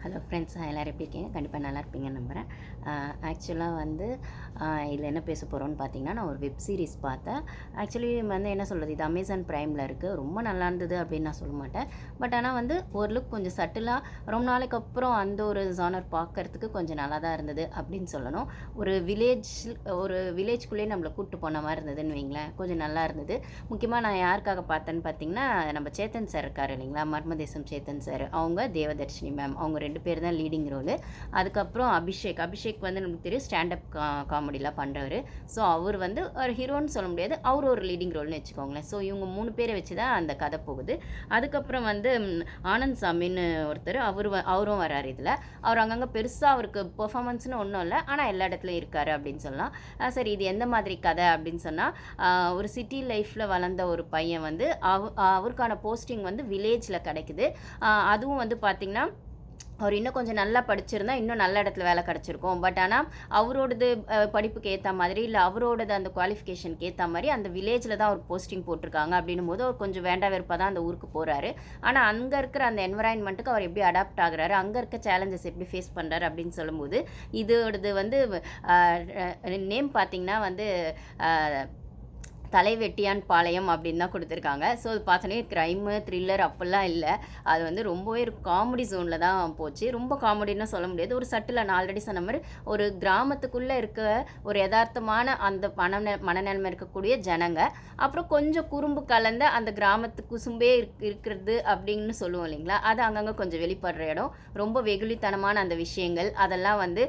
Hello friends, எல்லோரும் எப்படி இருக்கீங்க? கண்டிப்பாக நல்லா இருப்பீங்கன்னு நம்புகிறேன். ஆக்சுவலாக வந்து இதில் என்ன பேச போகிறோன்னு பார்த்தீங்கன்னா, நான் ஒரு வெப் சீரிஸ் பார்த்தேன். ஆக்சுவலி வந்து என்ன சொல்கிறது, இது அமேசான் ப்ரைமில் இருக்குது. ரொம்ப நல்லா இருந்தது அப்படின்னு நான் சொல்ல மாட்டேன். பட் ஆனால் வந்து ஓரளவுக்கு கொஞ்சம் சட்டிலாக ரொம்ப நாளைக்கு அப்புறம் அந்த ஒரு ஜானர் பார்க்கறதுக்கு கொஞ்சம் நல்லா தான் இருந்தது அப்படின்னு சொல்லணும். ஒரு வில்லேஜ்குள்ளேயே நம்மளை கூப்பிட்டு போன மாதிரி இருந்ததுன்னு வைங்களேன். கொஞ்சம் நல்லா இருந்தது. முக்கியமாக நான் யாருக்காக பார்த்தேன்னு பார்த்தீங்கன்னா, நம்ம சேத்தன் சார் இருக்கார் இல்லைங்களா, மர்மதேசம் சேத்தன் சார், அவங்க தேவதர்ஷினி மேம், அவங்க 2 பேர் தான் லீடிங் ரோலு. அதுக்கப்புறம் அபிஷேக் வந்து நமக்கு தெரியும், ஸ்டாண்டப் காமெடிலாம் பண்ணுறவர். ஸோ அவர் வந்து ஒரு ஹீரோன்னு சொல்ல முடியாது, அவர் ஒரு லீடிங் ரோல்னு வச்சுக்கோங்களேன். ஸோ இவங்க 3 பேரை வச்சு தான் அந்த கதை போகுது. அதுக்கப்புறம் வந்து ஆனந்த் சாமின்னு ஒருத்தர், அவரும் வராரு இதில். அவர் அங்கங்கே பெருசாக அவருக்கு பெர்ஃபார்மன்ஸ்னு ஒன்றும் இல்லை, ஆனால் எல்லா இடத்துலையும் இருக்காரு அப்படின்னு சொல்லலாம். சரி, இது எந்த மாதிரி கதை அப்படின்னு சொன்னால், ஒரு சிட்டி லைஃப்பில் வளர்ந்த ஒரு பையன் வந்து அவருக்கான போஸ்டிங் வந்து வில்லேஜில் கிடைக்குது. அதுவும் வந்து பார்த்திங்கன்னா, அவர் இன்னும் கொஞ்சம் நல்லா படிச்சிருந்தா இன்னும் நல்ல இடத்துல வேலை கிடச்சிருக்கும். பட் ஆனால் அவரோடது படிப்புக்கு ஏற்ற மாதிரி, இல்லை அவரோடது அந்த குவாலிஃபிகேஷனுக்கு ஏற்ற மாதிரி அந்த வில்லேஜில் தான் அவர் போஸ்டிங் போட்டிருக்காங்க. அப்படின்னும் போது அவர் கொஞ்சம் வேண்டா வெறுப்பாக தான் அந்த ஊருக்கு போகிறாரு. ஆனால் அங்கே இருக்கிற அந்த என்வரான்மெண்ட்டுக்கு அவர் எப்படி அடாப்ட் ஆகுறாரு, அங்கே இருக்க சேலஞ்சஸ் எப்படி ஃபேஸ் பண்ணுறாரு அப்படின்னு சொல்லும்போது, இதோடது வந்து நேம் பார்த்திங்கன்னா வந்து தலைவெட்டியான் பாளையம் அப்படின்னு தான் கொடுத்துருக்காங்க. ஸோ அது பார்த்தோன்னே க்ரைமு, த்ரில்லர் அப்படிலாம் இல்லை. அது வந்து ரொம்பவே ஒரு காமெடி ஜோனில் தான் போச்சு. ரொம்ப காமெடின்னு சொல்ல முடியாது, ஒரு சட்டில் நான் ஆல்ரெடி சொன்ன மாதிரி ஒரு கிராமத்துக்குள்ளே இருக்க ஒரு யதார்த்தமான அந்த மனநிலைமை இருக்கக்கூடிய ஜனங்க, அப்புறம் கொஞ்சம் குறும்பு கலந்த அந்த கிராமத்து குசும்பே இருக்கிறது அப்படின்னு சொல்லுவோம் இல்லைங்களா, அது அங்கங்கே கொஞ்சம் வெளிப்படுற இடம். ரொம்ப வெகுளித்தனமான அந்த விஷயங்கள் அதெல்லாம் வந்து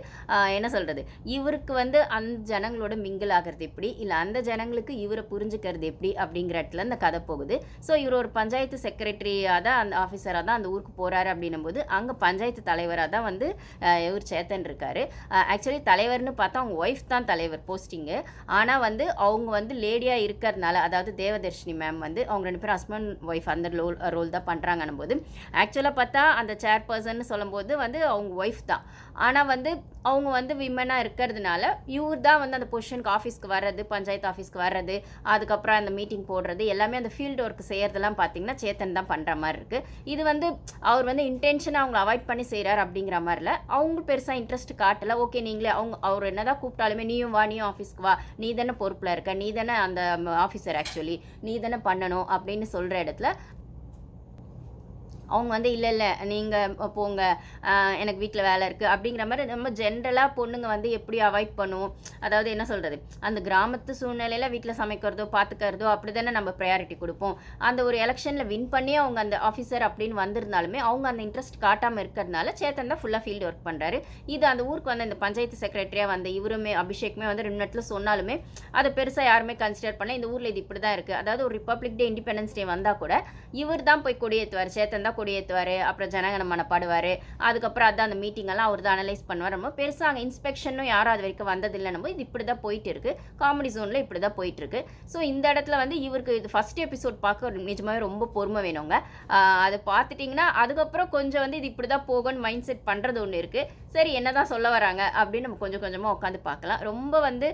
என்ன சொல்கிறது, இவருக்கு வந்து அந்த ஜனங்களோட மிங்கிள் ஆகிறது எப்படி, இல்லை அந்த ஜனங்களுக்கு இவரை புரிஞ்சுக்கிறது எப்படி அப்படிங்கிற இடத்துல இந்த கதை போகுது. ஸோ இவர் ஒரு பஞ்சாயத்து செக்ரட்டரியாக தான், அந்த ஆஃபீஸராக தான் அந்த ஊருக்கு போகிறாரு. அப்படின்னும் போது அங்கே பஞ்சாயத்து தலைவராக தான் வந்து இவர் சேத்தன் இருக்கார். ஆக்சுவலி தலைவர்னு பார்த்தா அவங்க ஒய்ஃப் தான் தலைவர் போஸ்டிங்கு. ஆனால் வந்து அவங்க வந்து லேடியாக இருக்கிறதுனால, அதாவது தேவதர்ஷினி மேம் வந்து அவங்க 2 பேரும் ஹஸ்பண்ட் ஒய்ஃப் அந்த ரோல் தான் பண்ணுறாங்கன்னும் போது, ஆக்சுவலாக பார்த்தா அந்த சேர்பர்சன் சொல்லும்போது வந்து அவங்க ஒய்ஃப் தான். ஆனால் வந்து அவங்க வந்து விமனாக இருக்கிறதுனால இவர் தான் வந்து அந்த பொசிஷனுக்கு ஆஃபீஸ்க்கு வர்றது, பஞ்சாயத்து ஆஃபீஸ்க்கு வர்றது, அதுக்கப்புறம் அந்த மீட்டிங் போடுறது, எல்லாமே அந்த ஃபீல்டு ஒர்க் செய்கிறதெல்லாம் பார்த்திங்கன்னா சேத்தன் தான் பண்ணுற மாதிரி இருக்குது. இது வந்து அவர் வந்து இன்டென்ஷனாக அவங்கள அவாய்ட் பண்ணி செய்கிறார் அப்படிங்கிற மாதிரில அவங்க பெருசாக இன்ட்ரெஸ்ட் காட்டலை. ஓகே, நீங்களே அவர் என்ன தான் கூப்பிட்டாலுமே நீயும் வா, நீயும் ஆஃபீஸ்க்கு வா, நீ தானே பொறுப்பில் இருக்க, நீ தானே அந்த ஆஃபீஸர், ஆக்சுவலி நீ தானே பண்ணணும் அப்படின்னு சொல்கிற இடத்துல அவங்க வந்து இல்லை நீங்கள் போங்க, எனக்கு வீட்டில் வேலை இருக்குது அப்படிங்கிற மாதிரி நம்ம ஜென்ரலாக பொண்ணுங்க வந்து எப்படி அவாய்ட் பண்ணுவோம். அதாவது என்ன சொல்கிறது, அந்த கிராமத்து சூழ்நிலையில் வீட்டில் சமைக்கிறதோ பார்த்துக்கிறதோ அப்படி தானே நம்ம ப்ரையாரிட்டி கொடுப்போம். அந்த ஒரு எலெக்ஷனில் வின் பண்ணி அவங்க அந்த ஆஃபீஸர் அப்படின்னு வந்திருந்தாலுமே அவங்க அந்த இன்ட்ரெஸ்ட் காட்டாமல் இருக்கிறதுனால சேத்தன் தான் ஃபுல்லாக ஃபீல்டு ஒர்க் பண்ணுறாரு. இது அந்த ஊருக்கு வந்து இந்த பஞ்சாயத்து செக்ரட்டரியாக வந்த இவருமே அபிஷேக்குமே வந்து 2 இடத்துல சொன்னாலுமே அதை பெருசாக யாருமே கன்சிடர் பண்ண, இந்த ஊரில் இது இப்படி தான் இருக்குது. அதாவது ஒரு ரிப்பப்ளிக் டே, இண்டிபெண்டன்ஸ் டே வந்தால் கூட இவர் தான் போய் கொடியேற்றுவார், சேத்தன் தான் கொடியேற்றுவார், அப்புறம் ஜனகணமன பாடுவார். அதுக்கப்புறம் அதான் அந்த மீட்டிங்கெல்லாம் அவர் தான் அனலைஸ் பண்ணுவார். நம்ம பெருசாக அங்கே இன்ஸ்பெக்ஷனும் யாரும் அது வரைக்கும் வந்ததில்லை. நம்ம இது இப்படி தான் போயிட்டு இருக்கு, காமெடி ஜோனில் இப்படி தான் போயிட்டு இருக்கு. ஸோ இந்த இடத்துல வந்து இவருக்கு இது ஃபஸ்ட் எபிசோட் பார்க்க நிஜமாகவே ரொம்ப பொறுமை வேணுங்க. அதை பார்த்துட்டிங்கன்னா அதுக்கப்புறம் கொஞ்சம் வந்து இது இப்படி தான் போகும்னு மைண்ட் செட் பண்ணுறது ஒன்று இருக்குது. சரி, என்ன தான் சொல்ல வராங்க அப்படின்னு நம்ம கொஞ்சம் கொஞ்சமாக உட்காந்து பார்க்கலாம். ரொம்ப வந்து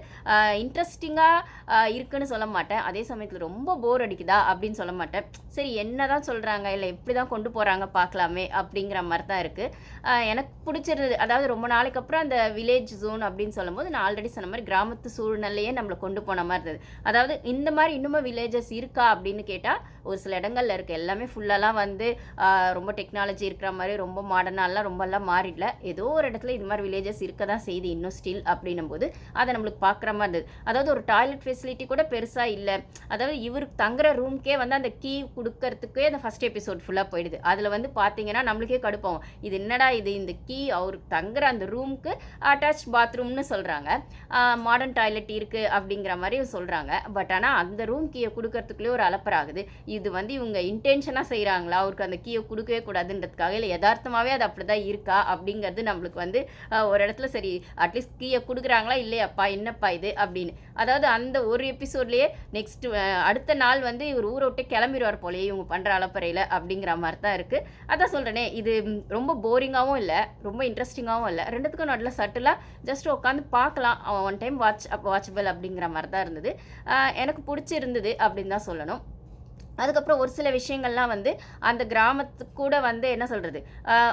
இன்ட்ரெஸ்டிங்காக இருக்குன்னு சொல்ல மாட்டேன், அதே சமயத்தில் ரொம்ப போர் அடிக்குதா அப்படின்னு சொல்ல மாட்டேன். சரி, என்ன தான் சொல்கிறாங்க, இல்லை எப்படி தான் கொண்டு போகிறாங்க பார்க்கலாமே அப்படிங்கிற மாதிரி தான் இருக்குது. எனக்கு பிடிச்சிருந்தது. அதாவது ரொம்ப நாளைக்கு அப்புறம் அந்த வில்லேஜ் ஜோன் அப்படின்னு சொல்லும்போது நான் ஆல்ரெடி சொன்ன மாதிரி கிராமத்து சூழ்நிலையே நம்மளை கொண்டு போன மாதிரி இருந்தது. அதாவது இந்த மாதிரி இன்னும் வில்லேஜஸ் இருக்கா அப்படின்னு கேட்டால் ஒரு சில இடங்களில் இருக்குது. எல்லாமே ஃபுல்லெல்லாம் வந்து ரொம்ப டெக்னாலஜி இருக்கிற மாதிரி ரொம்ப மாடர்னாலாம் ரொம்பலாம் மாறிடல. ஏதோ ஒரு இடத்துல இது மாதிரி வில்லேஜஸ் இருக்க தான் செய்து இன்னும் ஸ்டில் அப்படின்னும் போது அதை நம்மளுக்கு பார்க்குற மாதிரி இருந்தது. அதாவது ஒரு டாய்லெட் ஃபெசிலிட்டி கூட பெருசாக இல்லை. அதாவது இவருக்கு தங்குற ரூம்க்கே வந்து அந்த கீ கொடுக்கறதுக்கே அந்த ஃபஸ்ட் எபிசோட் ஃபுல்லாக போயிடுது. அதில் வந்து பார்த்தீங்கன்னா நம்மளுக்கே கடுப்பாகும், இது என்னடா இது, இந்த கீ அவருக்கு தங்குற அந்த ரூமுக்கு அட்டாச் பாத்ரூம்னு சொல்கிறாங்க, மாடர்ன் டாய்லெட் இருக்குது அப்படிங்கிற மாதிரி சொல்கிறாங்க. பட் ஆனால் அந்த ரூம் கீயை கொடுக்கறதுக்குள்ளே ஒரு அலப்பராகுது. இது வந்து இவங்க இன்டென்ஷனாக செய்கிறாங்களா, அவருக்கு அந்த கீயை கொடுக்கவே கூடாதுன்றதுக்காக, இல்லை யதார்த்தமாகவே அது அப்படி தான் இருக்கா அப்படிங்கிறது நம்மளுக்கு வந்து ஒரு இடத்துல சரி அட்லீஸ்ட் கீயை கொடுக்குறாங்களா இல்லையாப்பா, என்னப்பா இது அப்படின்னு. அதாவது அந்த ஒரு எபிசோட்லேயே நெக்ஸ்ட் அடுத்த நாள் வந்து இவர் ஊரை விட்டு கிளம்பிடுவார் போலேயே இவங்க பண்ணுற அலப்பறையில் அப்படிங்கிற மாதிரி தான் இருக்குது. அதான் சொல்கிறேனே, இது ரொம்ப போரிங்காகவும் இல்லை, ரொம்ப இன்ட்ரெஸ்டிங்காகவும் இல்லை, ரெண்டுத்துக்கும் நடுவில் சட்டிலாக ஜஸ்ட் உட்காந்து பார்க்கலாம், ஒன் டைம் வாட்சபிள் அப்படிங்கிற மாதிரி தான் இருந்தது. எனக்கு பிடிச்சிருந்தது அப்படின்னு தான் சொல்லணும். அதுக்கப்புறம் ஒரு சில விஷயங்கள்லாம் வந்து அந்த கிராமத்துக்கு கூட வந்து என்ன சொல்கிறது,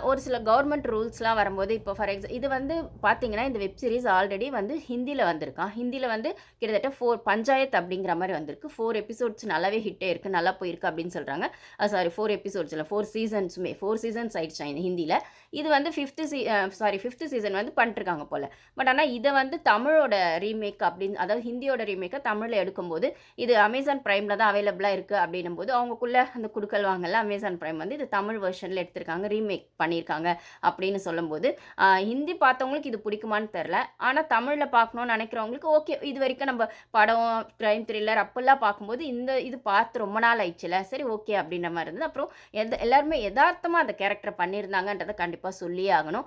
ஒரு சில கவர்மெண்ட் ரூல்ஸ்லாம் வரும்போது இப்போ இது வந்து பார்த்தீங்கன்னா இந்த வெப் சீரிஸ் ஆல்ரெடி வந்து ஹிந்தியில் வந்திருக்கான். ஹிந்தியில் வந்து கிட்டத்தட்ட 4 பஞ்சாயத்து அப்படிங்கிற மாதிரி வந்திருக்கு. 4 எபிசோட்ஸ் நல்லாவே ஹிட்டே இருக்குது, நல்லா போயிருக்கு அப்படின்னு சொல்கிறாங்க. சாரி, 4 எபிசோட்ஸ் இல்லை, 4 சீசன்ஸுமே 4 சீசன்ஸ் ஆயிடுச்சு ஹிந்தியில். இது வந்து ஃபிஃப்த்து சீசன் வந்து பண்ணிட்டுருக்காங்க போல். பட் ஆனால் இதை வந்து தமிழோட ரீமேக் அப்படின்னு, அதாவது ஹிந்தியோட ரீமேக்கை தமிழில் எடுக்கும்போது இது அமேசான் ப்ரைமில் தான் அவைலபிளாக இருக்குது அப்படின்னும் போது அவங்களுக்குள்ள அந்த குடுக்கல் வாங்கல அமேசான் ப்ரைம் வந்து இது தமிழ் வெர்ஷனில் எடுத்திருக்காங்க, ரீமேக் பண்ணியிருக்காங்க அப்படின்னு சொல்லும்போது ஹிந்தி பார்த்தவங்களுக்கு இது பிடிக்குமான்னு தெரில. ஆனால் தமிழில் பார்க்கணுன்னு நினைக்கிறவங்களுக்கு ஓகே. இது வரைக்கும் நம்ம படம், க்ரைம் த்ரில்லர் அப்பெல்லாம் பார்க்கும்போது இது பார்த்து ரொம்ப நாள் ஆயிடுச்சுல, சரி ஓகே அப்படின்ற மாதிரி இருந்தது. அப்புறம் எல்லாருமே யதார்த்தமாக அந்த கேரக்டர் பண்ணியிருந்தாங்கன்றதை கண்டிப்பாக சொல்லியே ஆகணும்.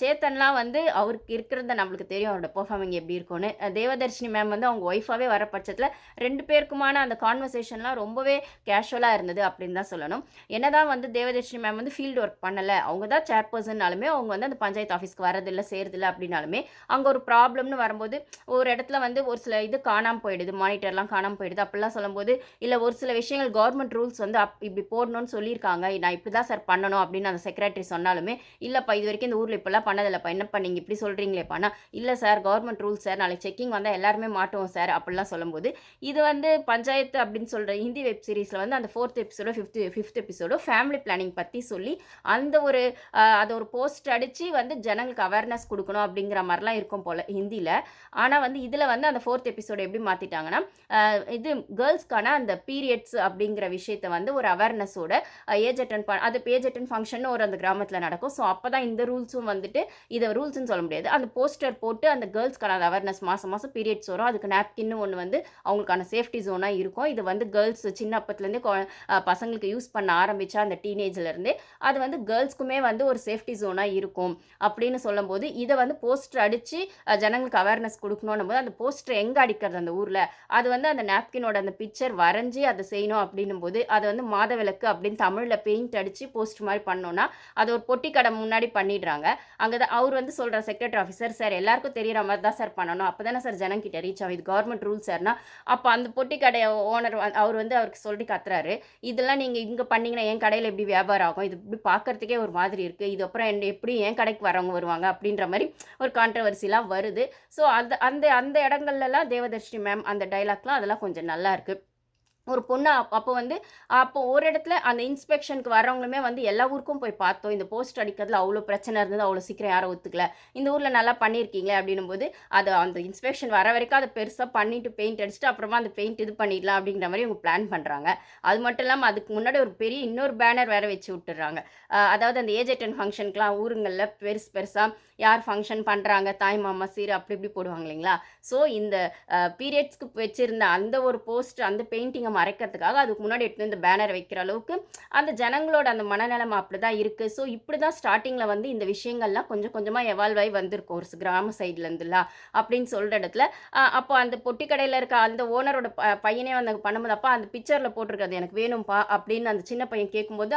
சேத்தன்லாம் வந்து அவருக்கு இருக்கிறத நம்மளுக்கு தெரியும், அவரோட பெர்ஃபார்மிங் எப்படி இருக்கும்னு. தேவதர்ஷினி மேம் வந்து அவங்க ஒய்ஃபாகவே வர பட்சத்தில் 2 பேருக்குமான அந்த கான்வர்சேஷன்லாம் ரொம்பவே கேஷுவலாக இருந்தது அப்படின்னு தான் சொல்லணும். என்னதான் வந்து தேவதர்ஷினி மேம் வந்து ஃபீல்டு ஒர்க் பண்ணலை, அவங்க தான் சேர்பர்சன்னாலுமே அவங்க வந்து அந்த பஞ்சாயத்து ஆஃபீஸ்க்கு வரதில்லை, செய்கிறதில்ல அப்படின்னாலுமே அங்கே ஒரு ப்ராப்ளம்னு வரும்போது ஒரு இடத்துல வந்து ஒரு சில இது காணாமல் போயிடுது, மானிட்டர்லாம் காணாமல் போயிடுது அப்படிலாம் சொல்லும்போது, இல்லை ஒரு சில விஷயங்கள் கவர்மெண்ட் ரூல்ஸ் வந்து இப்படி போடணும்னு சொல்லியிருக்காங்க, நான் இப்படி தான் சார் பண்ணணும் அப்படின்னு அந்த செக்ரட்டரி சொன்னாலுமே, இல்லைப்பா இது வரைக்கும் இந்த ஊரில் இப்படிலாம் பண்ணதில்லைப்பா, என்னப்பா நீங்கள் இப்படி சொல்கிறீங்களேப்பானா, இல்லை சார் கவர்மெண்ட் ரூல்ஸ் சார், நாளைக்கு செக்கிங் வந்தால் எல்லாருமே மாட்டுவோம் சார் அப்படிலாம் சொல்லும்போது, இது வந்து பஞ்சாயத்து அப்படின்னு சொல்கிற ஹிந்தி வெப் சீரிஸில் வந்து அந்த 4th எபிசோடோ ஃபிஃப்த் எபிசோடோ ஃபேமிலி பிளானிங் பற்றி சொல்லி அந்த ஒரு அதை ஒரு போஸ்ட் அடித்து வந்து ஜனங்களுக்கு அவேர்னஸ் கொடுக்கணும் அப்படிங்கிற மாதிரிலாம் இருக்கும் போல் ஹிந்தியில். ஆனால் வந்து இதில் வந்து அந்த 4th எபிசோடு எப்படி மாற்றிட்டாங்கன்னா, இது கேர்ள்ஸ்க்கான அந்த பீரியட்ஸ் அப்படிங்கிற விஷயத்தை வந்து ஒரு அவேர்னஸோட ஏஜ் அட்டன் ஃபங்க்ஷன் ஒரு அந்த கிராமத்தில் நடக்கும். ஸோ அப்போ தான் இந்த ரூல்ஸும் வந்துட்டு, இதை ரூல்ஸ்ன்னு சொல்ல முடியாது, அந்த போஸ்டர் போட்டு அந்த கேர்ள்ஸ்க்கான அந்த அவேர்னஸ் மாதம் மாதம் பீரியட்ஸ் வரும், அதுக்கு நாப்கின்னு ஒன்று வந்து அவங்களுக்கான சேஃப்டி ஜோனாக இருக்கும். இது வந்து கேர்ள்ஸ் சின்ன அப்பத்துலேருந்து பசங்களுக்கு யூஸ் பண்ண ஆரம்பித்தா அந்த டீனேஜ்லேருந்தே அது வந்து கேர்ள்ஸ்க்குமே வந்து ஒரு சேஃப்டி ஜோனாக இருக்கும் அப்படின்னு சொல்லும்போது, இதை வந்து போஸ்டர் அடித்து ஜனங்களுக்கு அவேர்னஸ் கொடுக்கணும் போது அந்த போஸ்டர் எங்கே அடிக்கிறது அந்த ஊரில், அது வந்து அந்த நாப்கினோட அந்த பிக்சர் வரைஞ்சி அதை செய்யணும் அப்படின்னும் போது அதை வந்து மாதவிலக்கு அப்படின்னு தமிழில் பெயிண்ட் அடித்து போஸ்ட் மாதிரி பண்ணோன்னா அது ஒரு பொட்டி கடை முன்னாடி பண்ணிடுறாங்க. அங்கே தான் அவர் வந்து சொல்கிற செக்ரட்டரி ஆஃபீஸர், சார் எல்லாருக்கும் தெரிகிற மாதிரி தான் சார் பண்ணணும், அப்போ தானே சார் ஜனங்கிட்ட ரீச் ஆகும், இது கவர்மெண்ட் ரூல் சார்னா. அப்போ அந்த பொட்டி கடை ஓனர் அவர் வந்து அவருக்கு சொல்லி கத்துறாரு, இதெல்லாம் நீங்கள் இங்கே பண்ணிங்கன்னா என் கடையில் எப்படி வியாபாரம் ஆகும், இது இப்படி பார்க்குறதுக்கே ஒரு மாதிரி இருக்குது, இது அப்புறம் எப்படி என் கடைக்கு வரவங்க வருவாங்க அப்படின்ற மாதிரி ஒரு கான்ட்ரவர்சிலாம் வருது. ஸோ அந்த அந்த அந்த இடங்கள்லாம் தேவதர்ஷினி மேம் அந்த டைலாக்லாம் அதெல்லாம் கொஞ்சம் நல்லா இருக்குது. ஒரு பொண்ணு அப்போ ஒரு இடத்துல அந்த இன்ஸ்பெக்ஷனுக்கு வரவங்களுமே வந்து எல்லா ஊருக்கும் போய் பார்த்தோம், இந்த போஸ்ட் அடிக்கிறதுல அவ்வளோ பிரச்சனை இருந்தது, அவ்வளோ சீக்கிரம் யாரும் ஒத்துக்கல, இந்த ஊரில் நல்லா பண்ணியிருக்கீங்களே அப்படின்னும் போது அது அந்த இன்ஸ்பெக்ஷன் வர வரைக்கும் அதை பெருசாக பண்ணிவிட்டு பெயிண்ட் அடிச்சுட்டு அப்புறமா அந்த பெயிண்ட் இது பண்ணிடலாம் அப்படிங்கிற மாதிரி இவங்க பிளான் பண்ணுறாங்க. அது மட்டும் இல்லாமல் அதுக்கு முன்னாடி ஒரு பெரிய இன்னொரு பேனர் வேறு வச்சு விட்டுறாங்க. அதாவது அந்த ஏஜ் அட்டன் ஃபங்க்ஷனுக்குலாம் ஊருங்களில் பெருசாக யார் ஃபங்க்ஷன் பண்ணுறாங்க, தாய் மாமா சீர் அப்படி இப்படி போடுவாங்க இல்லைங்களா. ஸோ இந்த பீரியட்ஸ்க்கு வச்சுருந்த அந்த ஒரு போஸ்ட் அந்த பெயிண்டிங்கை மறைக்கிறதுக்காக அதுக்கு முன்னாடி எடுத்து இந்த பேனர் வைக்கிற அளவுக்கு அந்த ஜனங்களோட அந்த மனநிலைமை அப்படி தான் இருக்குது. ஸோ இப்படி தான் ஸ்டார்டிங்கில் வந்து இந்த விஷயங்கள்லாம் கொஞ்சம் கொஞ்சமாக எவால்வ் ஆகி வந்திருக்கும் ஒரு கிராம சைட்லேருந்துலாம் அப்படின்னு சொல்கிற இடத்துல அப்போ அந்த பொட்டி கடையில் இருக்க அந்த ஓனரோட பையனே வந்து பண்ணும்போது அப்போ அந்த பிக்சரில் போட்டிருக்கிறது எனக்கு வேணும்ப்பா அப்படின்னு அந்த சின்ன பையன் கேட்கும்போது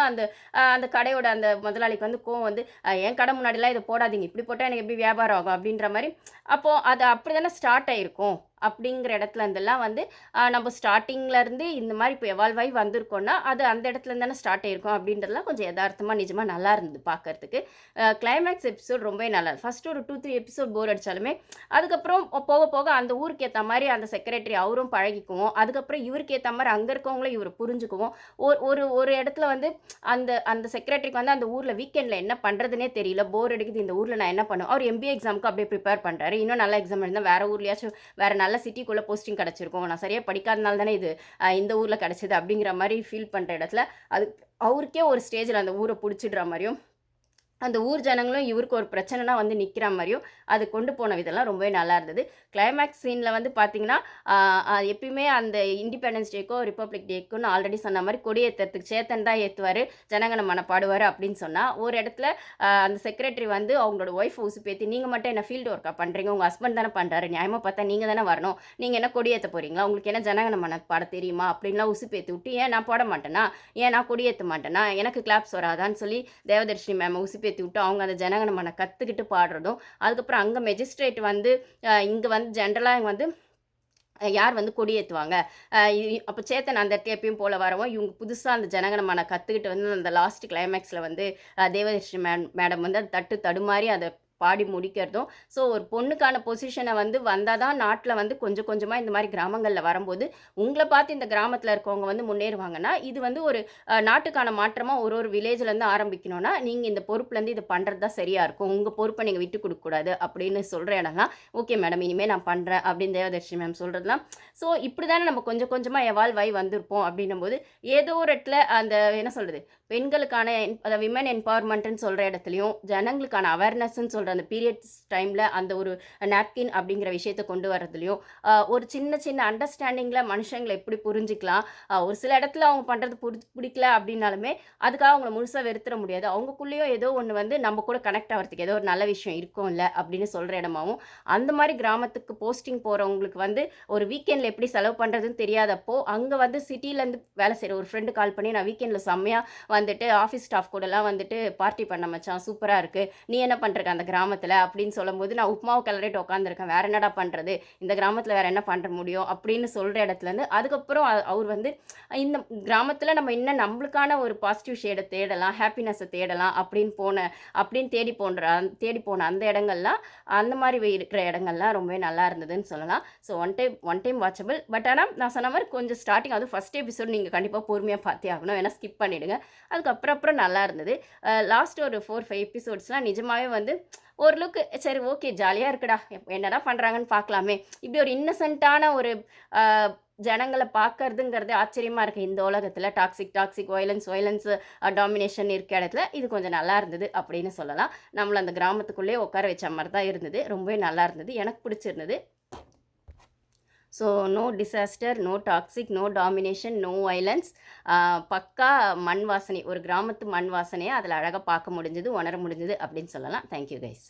அந்த கடையோட அந்த முதலாளிக்கு வந்து கோவம் வந்து, என் கடை முன்னாடிலாம் இதை போடாதீங்க, இப்படி போட்டால் எனக்கு எப்படி வியாபாரம் ஆகும் அப்படின்ற மாதிரி. அப்போது அது அப்படி தானே ஸ்டார்ட் ஆகிருக்கும் அப்படிங்கிற இடத்துல இருந்தெல்லாம் வந்து நம்ம ஸ்டார்டிங்லேருந்து இந்த மாதிரி இப்போ எவால்வ் ஆகி வந்திருக்கோன்னா அது அந்த இடத்துலேருந்து தானே ஸ்டார்ட் ஆகிருக்கும் அப்படின்றதுலாம் கொஞ்சம் யதார்த்தமாக நிஜமாக நல்லா இருந்தது பார்க்குறதுக்கு. கிளைமேக்ஸ் எபிசோட் ரொம்பவே நல்லா, ஃபஸ்ட்டு ஒரு 2-3 எபிசோட் போர் அடித்தாலுமே அதுக்கப்புறம் போக போக அந்த ஊருக்கு ஏற்ற மாதிரி அந்த செக்ரட்டரி அவரும் பழகிக்குவோம், அதுக்கப்புறம் இவருக்கு ஏற்ற மாதிரி அங்கே இருக்கவங்களும் இவர் புரிஞ்சுக்குவோம். ஒரு இடத்துல வந்து அந்த அந்த செக்ரட்டரிக்கு வந்து அந்த ஊரில் வீக்கெண்டில் என்ன பண்ணுறதுனே தெரியல, போர் அடிக்குது, இந்த ஊரில் நான் என்ன பண்ணுவேன், அவர் MBA எக்ஸாமுக்கு அப்படியே ப்ரிப்பேர் பண்ணுறாரு, இன்னும் நல்ல எக்ஸாம் இருந்தால் வேறு ஊர்லையாச்சும் வேறு நல்ல சிட்டிக்குள்ளே போஸ்டிங் கிடச்சிருக்கும், நான் சரியாக படிக்காதனால தானே இது இந்த ஊரில் கிடச்சிது அப்படிங்கிற மாதிரி ஃபீல் பண்ணுற இடத்துல அது அவருக்கே ஒரு ஸ்டேஜில் அந்த ஊரை பிடிச்சிடுற மாதிரியும் அந்த ஊர் ஜனங்களும் இவருக்கு ஒரு பிரச்சனைனா வந்து நிற்கிற மாதிரியும் அது கொண்டு போன விதெல்லாம் ரொம்பவே நல்லா இருந்தது. கிளைமேக்ஸ் சீனில் வந்து பார்த்திங்கன்னா எப்பயுமே அந்த இண்டிபெண்டன்ஸ் டேக்கோ ரிப்பப்ளிக் டேக்குன்னு ஆல்ரெடி சொன்ன மாதிரி கொடி ஏற்றுறதுக்கு சேத்தன் தான் ஏற்றுவார், ஜனங்கன மன பாடுவார் அப்படின்னு சொன்னால் ஒரு இடத்துல அந்த செக்ரட்டரி வந்து அவங்களோட ஒய்ஃப் உசுப்பேற்றி, நீங்கள் மட்டும் என்ன ஃபீல்டு ஒர்க்காக பண்ணுறீங்க, உங்கள் ஹஸ்பண்ட் தானே பண்ணுறாரு, நியாயமாக பார்த்தா நீங்கள் தானே வரணும், நீங்கள் என்ன கொடி ஏற்ற போகிறீங்களா, உங்களுக்கு என்ன ஜனங்கன மன பாட தெரியுமா அப்படின்லாம் உசுப்பேற்றி விட்டு, ஏன் நான் போட மாட்டேனா, ஏன் நான் கொடி ஏற்ற மாட்டேனா, எனக்கு கிளாப்ஸ் வராதான்னு சொல்லி தேவதர்ஷினி மேம் உசுப்பேற்றி விட்டு அவங்க அந்த ஜனகணமன கற்றுக்கிட்டு பாடுறதும். அதுக்கப்புறம் அங்கே மெஜிஸ்ட்ரேட் வந்து இங்கே வந்து ஜென்ரலாக வந்து யார் வந்து கொடியேத்துவாங்க? அப்ப சேத்தன் அந்த இடத்துல எப்பயும் போல வரவும், இவங்க புதுசா அந்த ஜனகணமன கத்துக்கிட்டு வந்து அந்த லாஸ்ட் கிளைமேக்ஸ்ல வந்து தேவதர்ஷினி மேடம் வந்து அது தட்டு தடுமாறி அத பாடி முடிக்கிறதும், ஸோ ஒரு பொண்ணுக்கான பொசிஷன வந்து வந்தா தான் நாட்ல வந்து கொஞ்சம் கொஞ்சமா இந்த மாரி கிராமங்கள்ல வரம்போது, உங்கள பார்த்து இந்த கிராமத்துல இருக்கவங்க வந்து முன்னேறுவாங்கன்னா, இது வந்து ஒரு நாட்டுக்கான மாற்றமா ஒரு ஒரு வில்லேஜ்லேருந்து ஆரம்பிக்கணும்னா, நீங்க இந்த பொறுப்புலேருந்து இத பண்றது தான் சரியா இருக்கும். உங்க பொறுப்ப நீங்க விட்டுக் குடுக்கக்கூடாது அப்படின்னு சொல்ற இடம்லாம், ஓகே மேடம் இனிமே நான் பண்றேன் அப்படின்னு தேவதர்ஷினி மேம் சொல்றதெல்லாம், ஸோ இப்படி தானே நம்ம கொஞ்சம் கொஞ்சமா எவால்வ் ஆயி வந்திருப்போம் அப்படின்னும்போது, ஏதோ ஒரு இடத்துல அந்த என்ன சொல்றது? பெண்களுக்கான அதாவது விமன் எம்பவர்மெண்ட்ன்னு சொல்ற இடத்துலயும், ஜனங்களுக்கான அவேர்னஸ்ன்னு சொல்ற அந்த பீரியட்ஸ் டைம்ல அந்த ஒரு நாப்கின் அப்படிங்கிற விஷயத்த கொண்டு வரதுலயும், ஒரு சின்ன சின்ன அண்டர்ஸ்டாண்டிங்ல மனுஷங்கள எப்படி புரிஞ்சுக்கலாம். ஒரு சில இடத்துல அவங்க பண்றது பிடிக்கல அப்படின்னாலுமே, அதுக்காக அவங்கள முழுசா வெறுத்துற முடியாது. அவங்களுக்குள்ளேயும் ஏதோ ஒண்ணு வந்து நம்ம கூட கனெக்ட் ஆவறதுக்கு ஏதோ ஒரு நல்ல விஷயம் இருக்கும்ல அப்படின்னு சொல்ற இடமாவும், அந்த மாரி கிராமத்துக்கு போஸ்டிங் போறவங்களுக்கு வந்து ஒரு வீக்கெண்ட்ல எப்படி செலவு பண்றதுன்னு தெரியாதப்போ, அங்க வந்து சிட்டிலருந்து வேலை செய்ற ஒரு ஃப்ரெண்ட் கால் பண்ணி, "நான் வீக்கெண்ட்ல செம்மையா வந்துட்டு ஆஃபீஸ் ஸ்டாஃப் கூடலாம் வந்துட்டு பார்ட்டி பண்ணேன் மச்சான். சூப்பரா இருக்கு. நீ என்ன பண்ருக்க அந்த கிராமத்துல?" அப்படின்னு சொல்லும்போது, "நான் உப்புமாவ கிளறிட்டு உட்காந்துருக்கேன். வேற என்னடா பண்றது? இந்த கிராமத்துல வேற என்ன பண்ண முடியும்?" அப்படின்னு சொல்ற இடத்துலருந்து, அதுக்கப்புறம் அவர் வந்து இந்த கிராமத்துல நம்ம இன்னும் நம்மளுக்கான ஒரு பாசிட்டிவ் ஷேட தேடலாம், ஹேப்பினஸ தேடலாம் அப்படின்னு தேடி போன அந்த இடங்கள்லாம், அந்த மாரி இருக்கிற இடங்கள்லாம் ரொம்பவே நல்லா இருந்ததுன்னு சொல்லலாம். So one time watchable. But ஆனா நான் சொன்ன மாரி கொஞ்சம் ஸ்டார்ட்டிங் அதுவும் ஃபர்ஸ்ட் எபிசோட் நீங்க கண்டிப்பா பொறுமையா பார்த்தே ஆகணும். வேணா ஸ்கிப் பண்ணிடுங்க. அப்புறம் நல்லா இருந்தது. லாஸ்ட் ஒரு 4, 5 எபிசோட்ஸ்லாம் நிஜமாவே வந்து ஓரளவுக்கு சரி ஓகே ஜாலியா இருக்குடா. என்னடா பண்றாங்கன்னு பார்க்கலாமே. இப்படி ஒரு இன்னசென்ட்டான ஒரு அ ஜனங்கள பார்க்கறதுங்கிறது ஆச்சரியமா இருக்கு. இந்த உலகத்தில டாக்ஸிக் வயலன்ஸ் டாமினேஷன் இருக்க இடத்துல இது கொஞ்சம் நல்லா இருந்தது அப்படின்னு சொல்லலாம். நம்மள அந்த கிராமத்துக்குள்ளேயே உட்கார வச்ச மாரி தான் இருந்தது. ரொம்பவே நல்லா இருந்தது. எனக்கு பிடிச்சிருந்தது. So no disaster, no toxic, no domination, no violence. பக்கா மண் வாசனை, ஒரு கிராமத்து மண் வாசனைய அதில அழகா பார்க்க முடிஞ்சது, உணர முடிஞ்சது அப்படின்னு சொல்லலாம். Thank you guys.